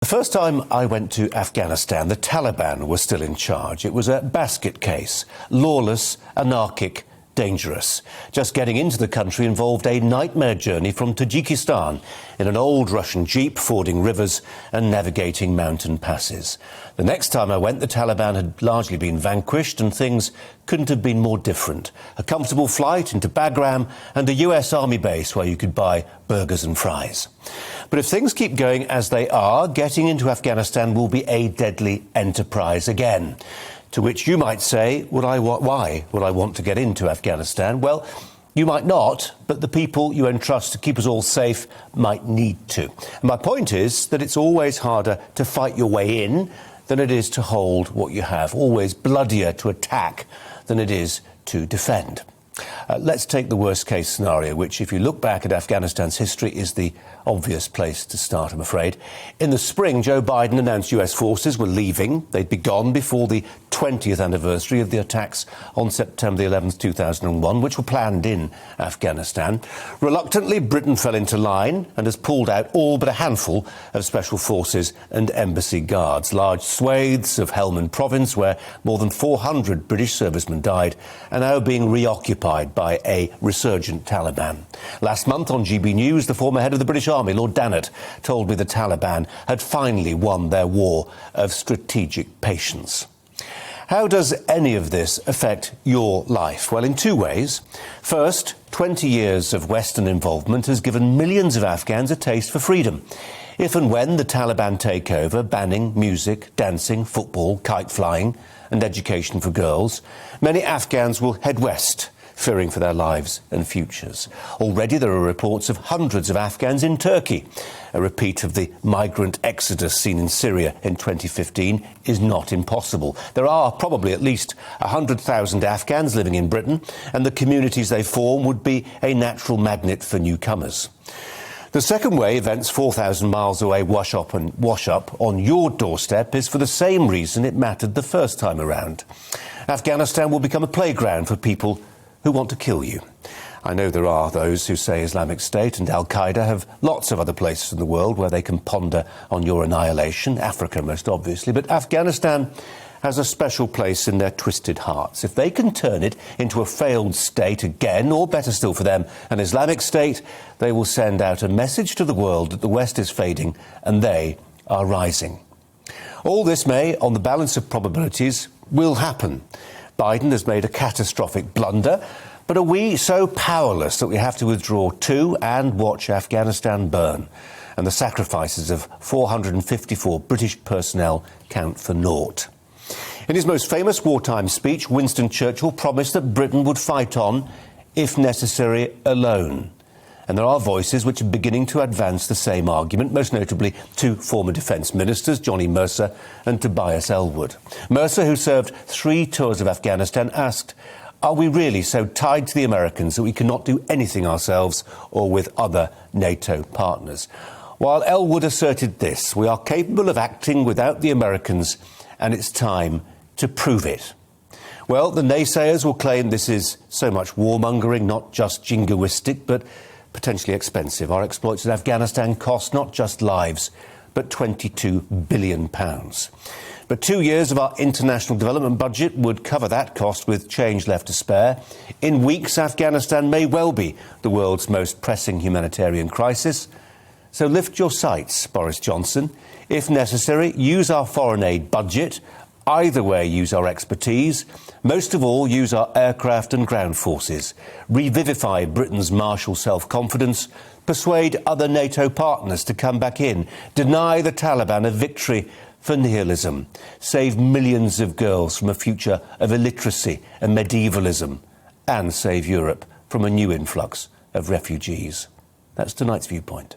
The first time I went to Afghanistan, the Taliban were still in charge. It was a basket case, lawless, anarchic, dangerous. Just getting into the country involved a nightmare journey from Tajikistan in an old Russian jeep, fording rivers and navigating mountain passes. The next time I went, the Taliban had largely been vanquished and things couldn't have been more different. A comfortable flight into Bagram and a US Army base where you could buy burgers and fries. But if things keep going as they are, getting into Afghanistan will be a deadly enterprise again. To which you might say, why would I want to get into Afghanistan? Well, you might not, but the people you entrust to keep us all safe might need to. And my point is that it's always harder to fight your way in than it is to hold what you have. Always bloodier to attack than it is to defend. Let's take the worst-case scenario, which, if you look back at Afghanistan's history, is the obvious place to start, I'm afraid. In the spring, Joe Biden announced US forces were leaving. They'd be gone before the 20th anniversary of the attacks on September 11th, 2001, which were planned in Afghanistan. Reluctantly, Britain fell into line and has pulled out all but a handful of special forces and embassy guards. Large swathes of Helmand province, where more than 400 British servicemen died, are now being reoccupied by a resurgent Taliban. Last month on GBNews, the former head of the British Army, Lord Dannatt, told me the Taliban had finally won their war of strategic patience. How does any of this affect your life? Well, in two ways. First, 20 years of Western involvement has given millions of Afghans a taste for freedom. If and when the Taliban take over, banning music, dancing, football, kite flying and education for girls, many Afghans will head west, fearing for their lives and futures. Already there are reports of hundreds of Afghans in Turkey. A repeat of the migrant exodus seen in Syria in 2015 is not impossible. There are probably at least 100,000 Afghans living in Britain, and the communities they form would be a natural magnet for newcomers. The second way events 4,000 miles away wash up on your doorstep is for the same reason it mattered the first time around. Afghanistan will become a playground for people who want to kill you. I know there are those who say Islamic State and Al-Qaeda have lots of other places in the world where they can ponder on your annihilation, Africa most obviously, but Afghanistan has a special place in their twisted hearts. If they can turn it into a failed state again, or better still for them, an Islamic State, they will send out a message to the world that the West is fading and they are rising. All this may, on the balance of probabilities, will happen. Biden has made a catastrophic blunder, but are we so powerless that we have to withdraw to and watch Afghanistan burn, and the sacrifices of 454 British personnel count for naught? In his most famous wartime speech, Winston Churchill promised that Britain would fight on, if necessary, alone. And there are voices which are beginning to advance the same argument, most notably two former defence ministers, Johnny Mercer and Tobias Ellwood. Mercer, who served 3 tours of Afghanistan, asked, "Are we really so tied to the Americans that we cannot do anything ourselves or with other NATO partners?" While Ellwood asserted this, "We are capable of acting without the Americans, and it's time to prove it." Well, the naysayers will claim this is so much warmongering, not just jingoistic, but potentially expensive. Our exploits in Afghanistan cost not just lives, but £22 billion. But 2 years of our international development budget would cover that cost with change left to spare. In weeks, Afghanistan may well be the world's most pressing humanitarian crisis. So lift your sights, Boris Johnson. If necessary, use our foreign aid budget. Either way, use our expertise. Most of all, use our aircraft and ground forces. Revivify Britain's martial self-confidence. Persuade other NATO partners to come back in. Deny the Taliban a victory for nihilism. Save millions of girls from a future of illiteracy and medievalism. And save Europe from a new influx of refugees. That's tonight's Viewpoint.